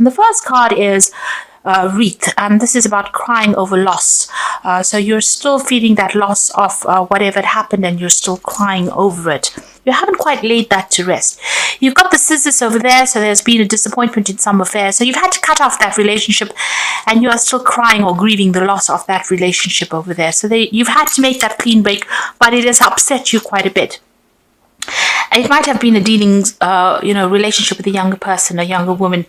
And the first card is wreath, and this is about crying over loss. So you're still feeling that loss of whatever had happened, and you're still crying over it. You haven't quite laid that to rest. You've got the scissors over there, so there's been a disappointment in some affair. So you've had to cut off that relationship, and you are still crying or grieving the loss of that relationship over there. So you've had to make that clean break, but it has upset you quite a bit. It might have been a dealings, relationship with a younger person, a younger woman,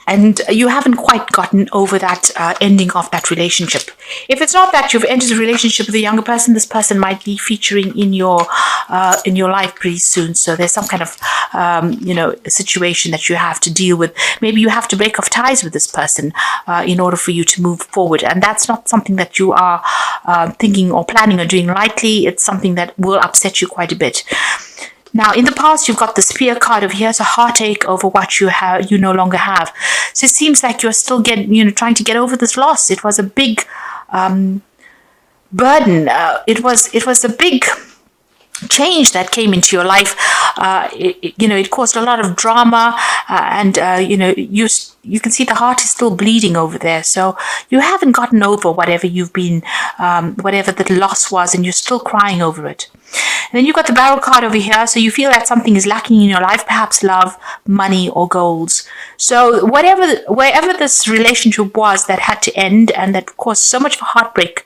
and you haven't quite gotten over that ending of that relationship. If it's not that you've entered a relationship with a younger person, this person might be featuring in your life pretty soon. So there's some kind of situation that you have to deal with. Maybe you have to break off ties with this person in order for you to move forward, and that's not something that you are thinking or planning on doing lightly. It's something that will upset you quite a bit. Now, in the past, you've got the Spear card over here, so heartache over what you no longer have. So it seems like you're still trying to get over this loss. It was a big burden. It was a big change that came into your life. It caused a lot of drama, and you can see the heart is still bleeding over there. So you haven't gotten over whatever you've been, whatever the loss was, and you're still crying over it. And then you've got the Barrel card over here, so you feel that something is lacking in your life, perhaps love, money, or goals. So wherever this relationship was that had to end and that caused so much heartbreak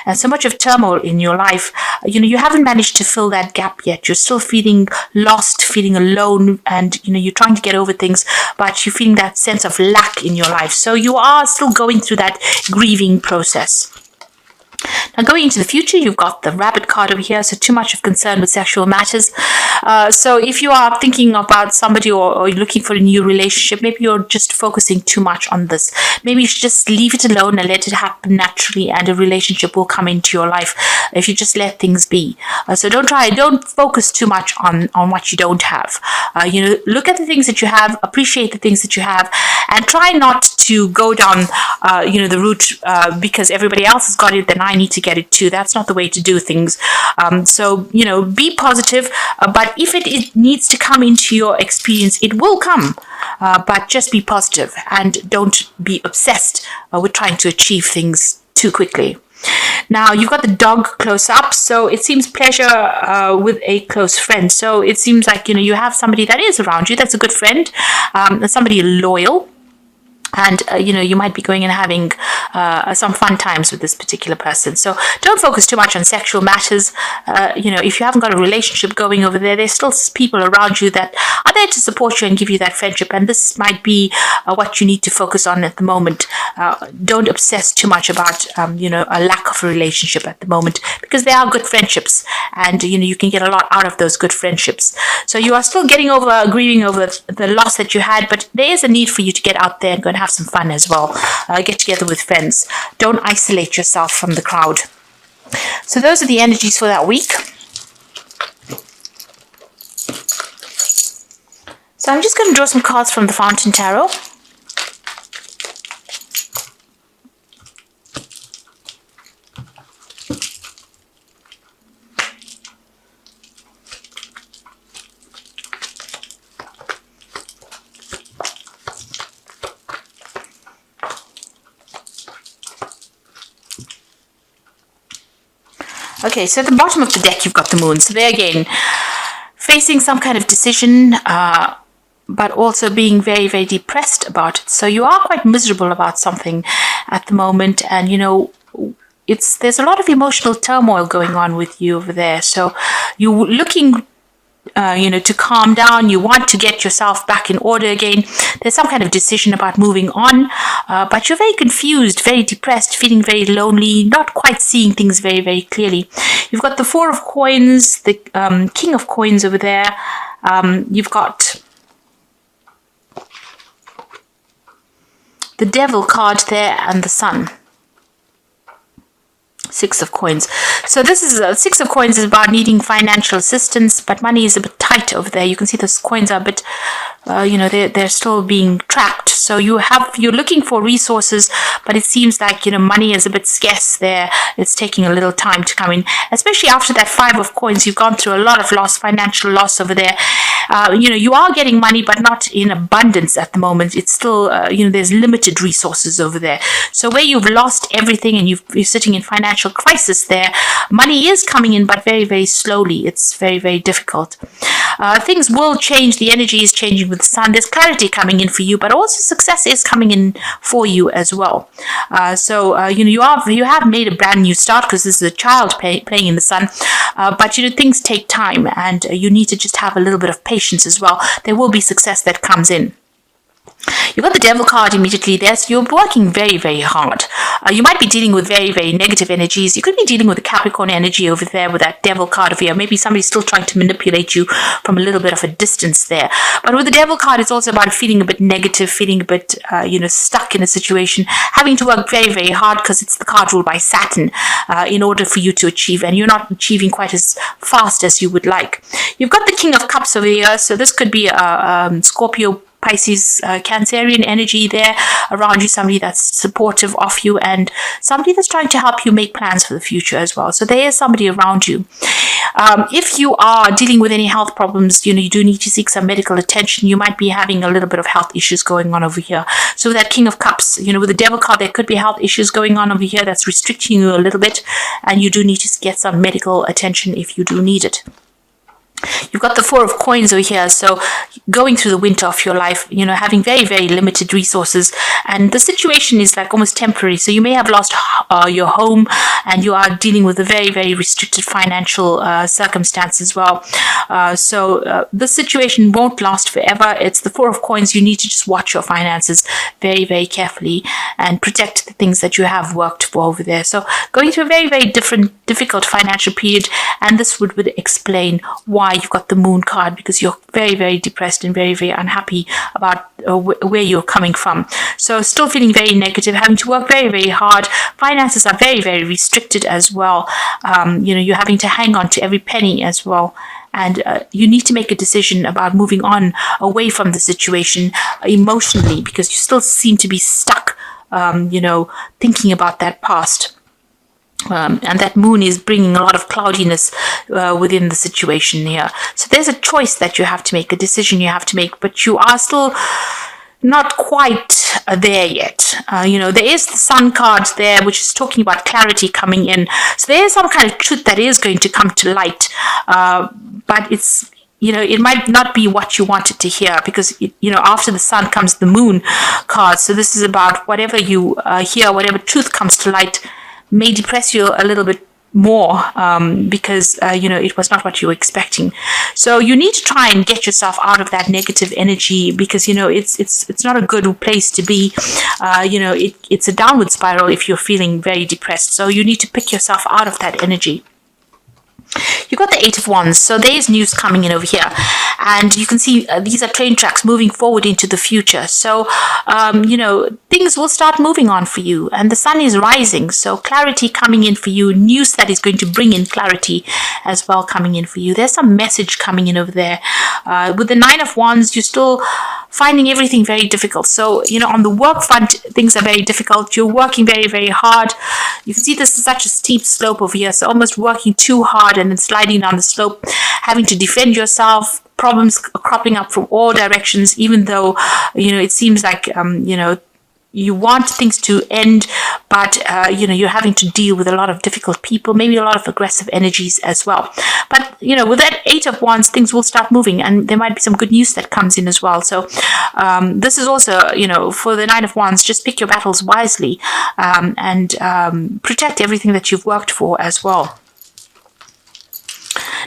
and so much of turmoil in your life, you haven't managed to fill that gap yet. You're still feeling lost, feeling alone, and you're trying to get over things, but you're feeling that sense of lack in your life. So you are still going through that grieving process. Now, going into the future, you've got the Rabbit card over here, so too much of concern with sexual matters. So if you are thinking about somebody or you're looking for a new relationship, maybe you're just focusing too much on this. Maybe you should just leave it alone and let it happen naturally, and a relationship will come into your life if you just let things be. So don't focus too much on what you don't have. Look at the things that you have, appreciate the things that you have, and try not to go down the route because everybody else has got it, then I need to get it too. That's not the way to do things. So be positive, but if it needs to come into your experience, it will come. But just be positive and don't be obsessed with trying to achieve things too quickly. Now, you've got the Dog close up, so it seems pleasure with a close friend. So it seems like you have somebody that is around you, that's a good friend, somebody loyal. And, you might be going and having some fun times with this particular person. So don't focus too much on sexual matters. If you haven't got a relationship going over there, there's still people around you that are there to support you and give you that friendship. And this might be what you need to focus on at the moment. Don't obsess too much about, a lack of a relationship at the moment, because there are good friendships, and, you can get a lot out of those good friendships. So you are still grieving over the loss that you had, but there is a need for you to get out there and go and have some fun as well. Get together with friends. Don't isolate yourself from the crowd. So those are the energies for that week. So I'm just going to draw some cards from the Fountain Tarot. Okay, so at the bottom of the deck, you've got the Moon. So there again, facing some kind of decision, but also being very, very depressed about it. So you are quite miserable about something at the moment, and there's a lot of emotional turmoil going on with you over there. So you're looking to calm down. You want to get yourself back in order again. There's some kind of decision about moving on, but you're very confused, very depressed, feeling very lonely, not quite seeing things very, very clearly. You've got the Four of Coins, the King of Coins over there. You've got the Devil card there and the Sun. Six of Coins. So this is Six of Coins is about needing financial assistance, but money is a bit tight over there. You can see those coins are a bit they're still being tracked. So you're looking for resources, but it seems like, money is a bit scarce there. It's taking a little time to come in, especially after that 5 of coins. You've gone through a lot of loss, financial loss over there. You are getting money, but not in abundance at the moment. It's still, there's limited resources over there. So where you've lost everything and you're sitting in financial crisis there, money is coming in, but very, very slowly. It's very, very difficult. Things will change. The energy is changing with the sun. There's clarity coming in for you, but also success is coming in for you as well. You have made a brand new start, because this is a child playing in the sun. But things take time, and you need to just have a little bit of patience as well. There will be success that comes in. You've got the devil card immediately there, so you're working very, very hard. You might be dealing with very, very negative energies. You could be dealing with the Capricorn energy over there with that devil card over here. Maybe somebody's still trying to manipulate you from a little bit of a distance there. But with the devil card, it's also about feeling a bit negative, feeling a bit, stuck in a situation, having to work very, very hard, because it's the card ruled by Saturn, in order for you to achieve, and you're not achieving quite as fast as you would like. You've got the King of Cups over here, so this could be a Scorpio, Pisces, Cancerian energy there around you, somebody that's supportive of you and somebody that's trying to help you make plans for the future as well. So there is somebody around you. If you are dealing with any health problems, you do need to seek some medical attention. You might be having a little bit of health issues going on over here. So that King of Cups, with the devil card, there could be health issues going on over here that's restricting you a little bit, and you do need to get some medical attention if you do need it. You've got the 4 of coins over here, so going through the winter of your life, having very, very limited resources, and the situation is like almost temporary. So you may have lost your home, and you are dealing with a very, very restricted financial circumstance as well. So the situation won't last forever. It's the 4 of coins. You need to just watch your finances very, very carefully and protect the things that you have worked for over there. So going through a very, very difficult financial period, and this would explain why you've got the Moon card, because you're very, very depressed and very, very unhappy about where you're coming from. So still feeling very negative, having to work very, very hard. Finances are very, very restricted as well. You're having to hang on to every penny as well. And you need to make a decision about moving on away from the situation emotionally, because you still seem to be stuck, thinking about that past. And that moon is bringing a lot of cloudiness within the situation here. So there's a choice that you have to make, a decision you have to make, but you are still not quite there yet. There is the Sun card there, which is talking about clarity coming in. So there is some kind of truth that is going to come to light, but it's it might not be what you wanted to hear, because, after the sun comes the Moon card. So this is about whatever you hear, whatever truth comes to light may depress you a little bit more, because it was not what you were expecting. So you need to try and get yourself out of that negative energy, because it's not a good place to be. It's a downward spiral if you're feeling very depressed. So you need to pick yourself out of that energy. You've got the 8 of Wands, so there's news coming in over here, and you can see these are train tracks moving forward into the future. So things will start moving on for you, and the sun is rising, so clarity coming in for you, news that is going to bring in clarity as well coming in for you. There's some message coming in over there. With the 9 of Wands, you're still finding everything very difficult. So, on the work front, things are very difficult. You're working very, very hard. You can see this is such a steep slope over here. So almost working too hard and then sliding down the slope, having to defend yourself, problems cropping up from all directions, even though, it seems like, you want things to end, but you're having to deal with a lot of difficult people, maybe a lot of aggressive energies as well. But with that 8 of Wands, things will start moving, and there might be some good news that comes in as well. So this is also, for the 9 of Wands, just pick your battles wisely, and protect everything that you've worked for as well.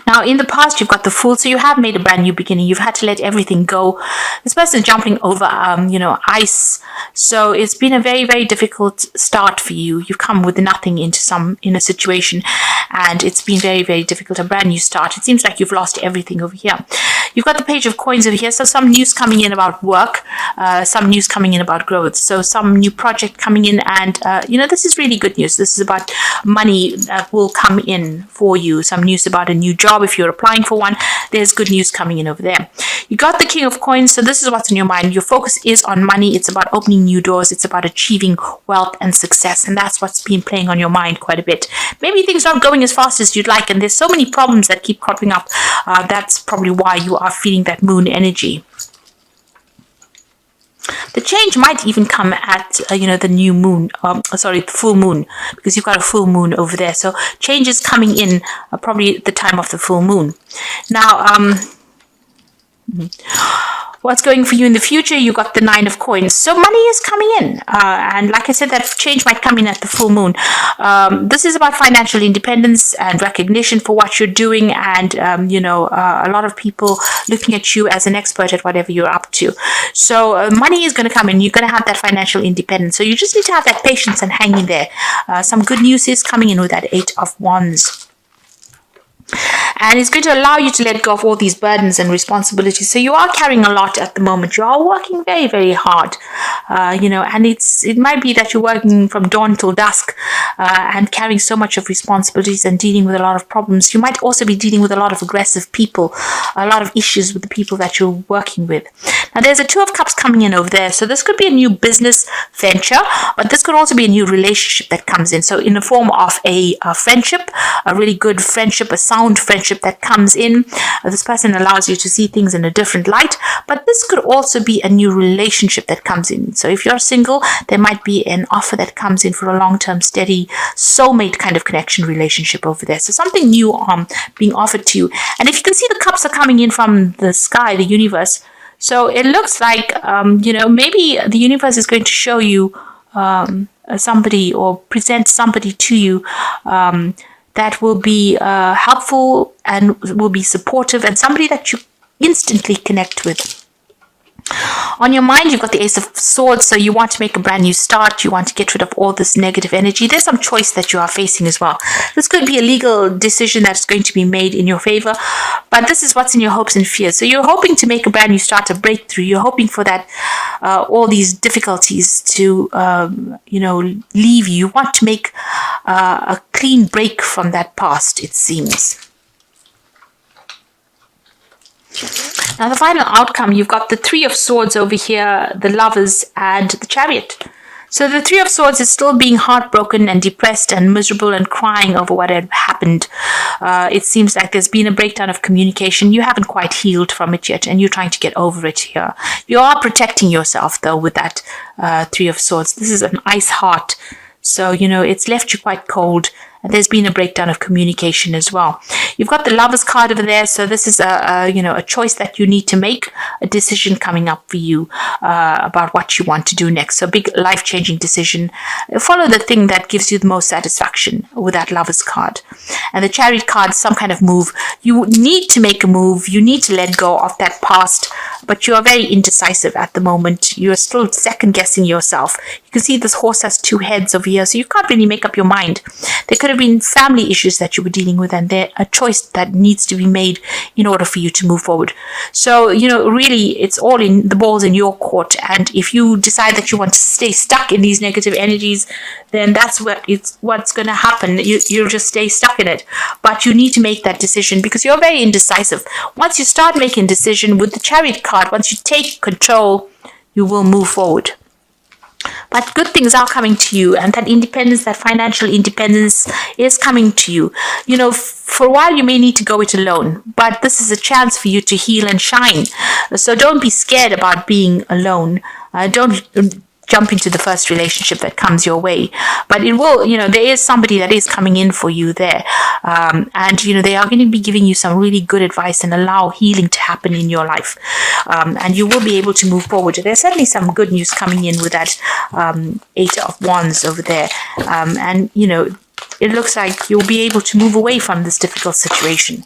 Now, in the past, you've got the Fool, so you have made a brand new beginning. You've had to let everything go. This person is jumping over, ice. So it's been a very, very difficult start for you. You've come with nothing in a situation, and it's been very, very difficult. A brand new start. It seems like you've lost everything over here. You've got the Page of Coins over here. So some news coming in about work, some news coming in about growth. So some new project coming in, and this is really good news. This is about money that will come in for you. Some news about a new job if you're applying for one. There's good news coming in over there. You got the King of Coins. So this is what's in your mind. Your focus is on money. It's about opening new doors. It's about achieving wealth and success, and that's what's been playing on your mind quite a bit. Maybe things aren't going as fast as you'd like, and there's so many problems that keep cropping up. That's probably why you are feeling that moon energy. The change might even come at the new moon, the full moon, because you've got a full moon over there. So change is coming in probably at the time of the full moon. Now, what's going for you in the future? You got the Nine of Coins. So money is coming in. And like I said, that change might come in at the full moon. This is about financial independence and recognition for what you're doing. And, a lot of people looking at you as an expert at whatever you're up to. So money is going to come in. You're going to have that financial independence. So you just need to have that patience and hang in there. Some good news is coming in with that Eight of Wands. And it's going to allow you to let go of all these burdens and responsibilities. So you are carrying a lot at the moment. You are working very, very hard, and it might be that you're working from dawn till dusk and carrying so much of responsibilities and dealing with a lot of problems. You might also be dealing with a lot of aggressive people, a lot of issues with the people that you're working with. Now, there's a Two of Cups coming in over there. So this could be a new business venture, but this could also be a new relationship that comes in. So in the form of a friendship, a really good friendship, a sound friendship that comes in. This person allows you to see things in a different light, but this could also be a new relationship that comes in. So if you're single, there might be an offer that comes in for a long-term, steady, soulmate kind of connection relationship over there. So something new being offered to you. And if you can see, the cups are coming in from the sky, the universe. So it looks like, maybe the universe is going to show you somebody or present somebody to you that will be helpful and will be supportive, and somebody that you instantly connect with. On your mind, you've got the Ace of Swords, so you want to make a brand new start. You want to get rid of all this negative energy. There's some choice that you are facing as well. This could be a legal decision that's going to be made in your favor, but this is what's in your hopes and fears. So you're hoping to make a brand new start, a breakthrough. You're hoping for that, all these difficulties to, leave you. You want to make a clean break from that past, it seems. Now, the final outcome, you've got the Three of Swords over here, the Lovers, and the Chariot. So the Three of Swords is still being heartbroken and depressed and miserable and crying over what had happened. It seems like there's been a breakdown of communication. You haven't quite healed from it yet, and you're trying to get over it here. You are protecting yourself, though, with that Three of Swords. This is an ice heart. So, it's left you quite cold. And there's been a breakdown of communication as well. You've got the Lovers card over there. So this is a choice that you need to make, a decision coming up for you about what you want to do next. So big life-changing decision. Follow the thing that gives you the most satisfaction with that Lovers card. And the Chariot card, some kind of move. You need to make a move. You need to let go of that past, but you are very indecisive at the moment. You are still second-guessing yourself. You can see this horse has two heads over here, so you can't really make up your mind. There could have been family issues that you were dealing with, and there a choice that needs to be made in order for you to move forward. So, really, it's all in the balls in your court. And if you decide that you want to stay stuck in these negative energies, then that's what's going to happen. You'll just stay stuck in it. But you need to make that decision because you're very indecisive. Once you start making a decision with the Chariot card, once you take control, you will move forward. But good things are coming to you, and that independence, that financial independence is coming to you. For a while you may need to go it alone, but this is a chance for you to heal and shine. So don't be scared about being alone. Don't jump into the first relationship that comes your way. But it will, there is somebody that is coming in for you there. And, they are going to be giving you some really good advice and allow healing to happen in your life. And you will be able to move forward. There's certainly some good news coming in with that Eight of Wands over there. It looks like you'll be able to move away from this difficult situation.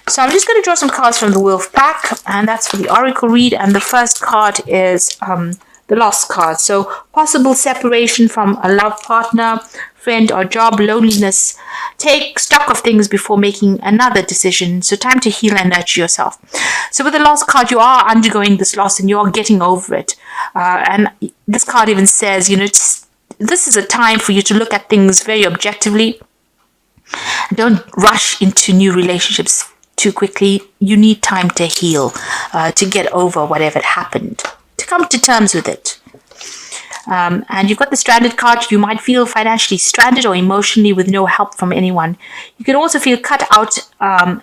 So I'm just going to draw some cards from the Wolf pack, and that's for the Oracle read. And the first card is the Lost card. So possible separation from a love partner, friend, or job, loneliness. Take stock of things before making another decision. So time to heal and nurture yourself. So with the Lost card, you are undergoing this loss and you are getting over it. And this card even says, this is a time for you to look at things very objectively. Don't rush into new relationships too quickly. You need time to heal, to get over whatever happened, to come to terms with it. And you've got the Stranded card. You might feel financially stranded or emotionally with no help from anyone. You can also feel cut out and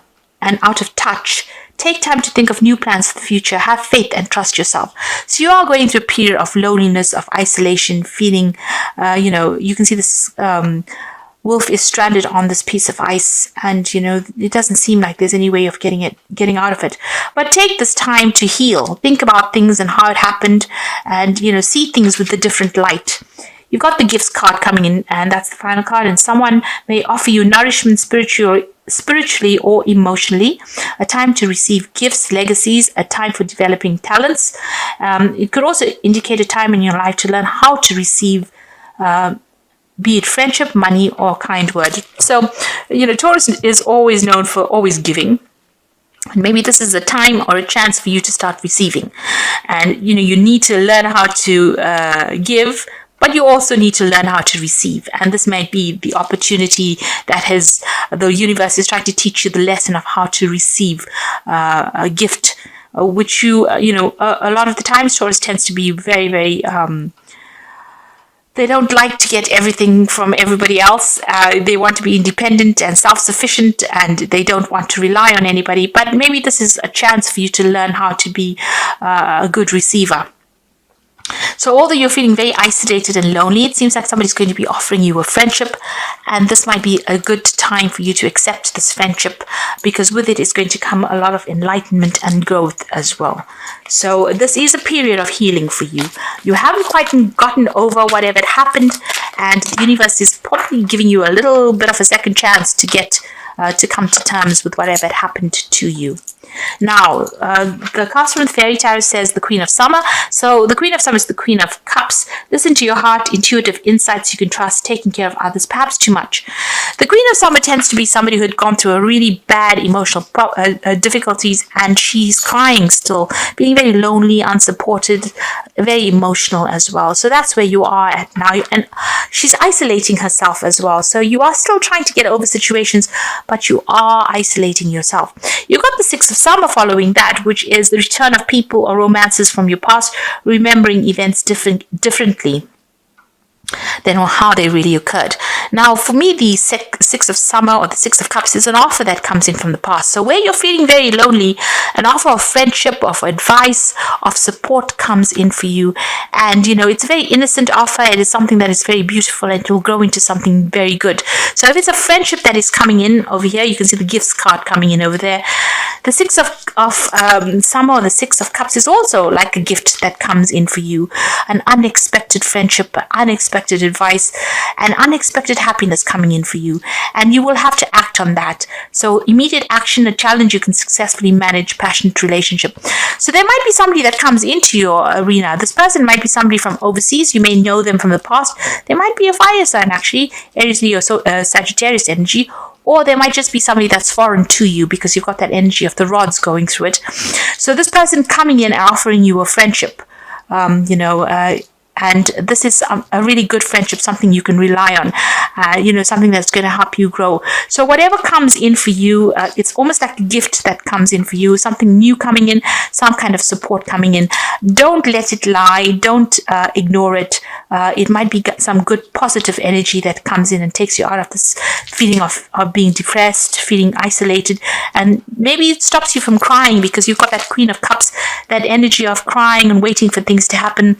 out of touch. Take time to think of new plans for the future. Have faith and trust yourself. So you are going through a period of loneliness, of isolation, feeling, you can see this wolf is stranded on this piece of ice, and it doesn't seem like there's any way of getting out of it. But take this time to heal. Think about things and how it happened, and see things with a different light. You've got the Gifts card coming in, and that's the final card. And someone may offer you nourishment spiritually or emotionally, a time to receive gifts, legacies, a time for developing talents. It could also indicate a time in your life to learn how to receive be it friendship, money, or kind word. So, Taurus is always known for always giving. And maybe this is a time or a chance for you to start receiving. And, you need to learn how to give, but you also need to learn how to receive. And this might be the opportunity that the universe is trying to teach you the lesson of how to receive a gift, which a lot of the times Taurus tends to be very, very, they don't like to get everything from everybody else. They want to be independent and self-sufficient, and they don't want to rely on anybody. But maybe this is a chance for you to learn how to be a good receiver. So although you're feeling very isolated and lonely, it seems like somebody's going to be offering you a friendship, and this might be a good time for you to accept this friendship, because with it is going to come a lot of enlightenment and growth as well. So this is a period of healing for you. You haven't quite gotten over whatever happened, and the universe is probably giving you a little bit of a second chance to get to come to terms with whatever happened to you. Now, the card from the Fairy Tarot says the Queen of Summer. So the Queen of Summer is the Queen of Cups. Listen to your heart, intuitive insights you can trust, taking care of others, perhaps too much. The Queen of Summer tends to be somebody who had gone through a really bad emotional difficulties, and she's crying still, feeling very lonely, unsupported, very emotional as well. So that's where you are at now. And she's isolating herself as well. So you are still trying to get over situations, but you are isolating yourself. You've got the Six of Summer following that, which is the return of people or romances from your past, remembering events differently than how they really occurred. Now, for me, the Six of Summer or the Six of Cups is an offer that comes in from the past. So where you're feeling very lonely, an offer of friendship, of advice, of support comes in for you. And, it's a very innocent offer. It is something that is very beautiful, and it will grow into something very good. So if it's a friendship that is coming in over here, you can see the Gifts card coming in over there. The Six of Summer or the Six of Cups is also like a gift that comes in for you. An unexpected friendship, unexpected advice, and unexpected happiness coming in for you. And you will have to act on that. So immediate action, a challenge you can successfully manage, passionate relationship. So there might be somebody that comes into your arena. This person might be somebody from overseas. You may know them from the past. They might be a fire sign, actually, Aries, Leo, Sagittarius energy. Or there might just be somebody that's foreign to you because you've got that energy of the rods going through it. So this person coming in and offering you a friendship, and this is a really good friendship, something you can rely on, something that's going to help you grow. So whatever comes in for you, it's almost like a gift that comes in for you, something new coming in, some kind of support coming in. Don't let it lie. Don't ignore it. It might be some good positive energy that comes in and takes you out of this feeling of being depressed, feeling isolated, and maybe it stops you from crying because you've got that Queen of Cups, that energy of crying and waiting for things to happen.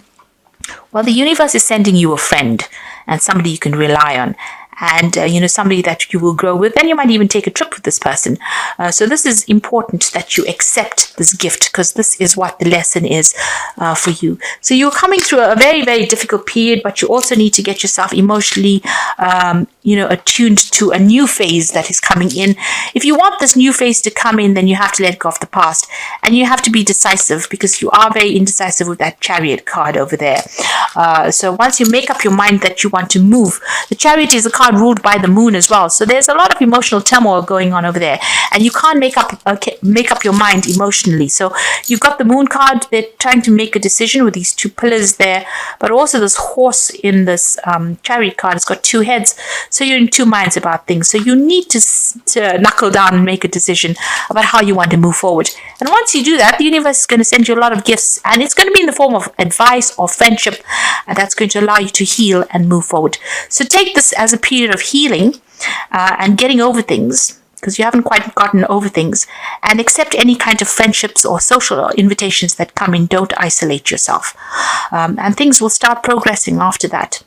Well, the universe is sending you a friend and somebody you can rely on. and somebody that you will grow with. Then you might even take a trip with this person. So this is important that you accept this gift, because this is what the lesson is for you. So you're coming through a very, very difficult period, but you also need to get yourself emotionally attuned to a new phase that is coming in. If you want this new phase to come in, then you have to let go of the past, and you have to be decisive, because you are very indecisive with that Chariot card over there. So once you make up your mind that you want to move, the Chariot is a card ruled by the moon as well. So there's a lot of emotional turmoil going on over there, and you can't make up your mind emotionally. So you've got the moon card. They're trying to make a decision with these two pillars there, but also this horse in this Chariot card has got two heads. So you're in two minds about things. So you need to knuckle down and make a decision about how you want to move forward. And once you do that, the universe is going to send you a lot of gifts, and it's going to be in the form of advice or friendship, and that's going to allow you to heal and move forward. So take this as a period of healing and getting over things, because you haven't quite gotten over things, and accept any kind of friendships or social invitations that come in. Don't isolate yourself, and things will start progressing after that.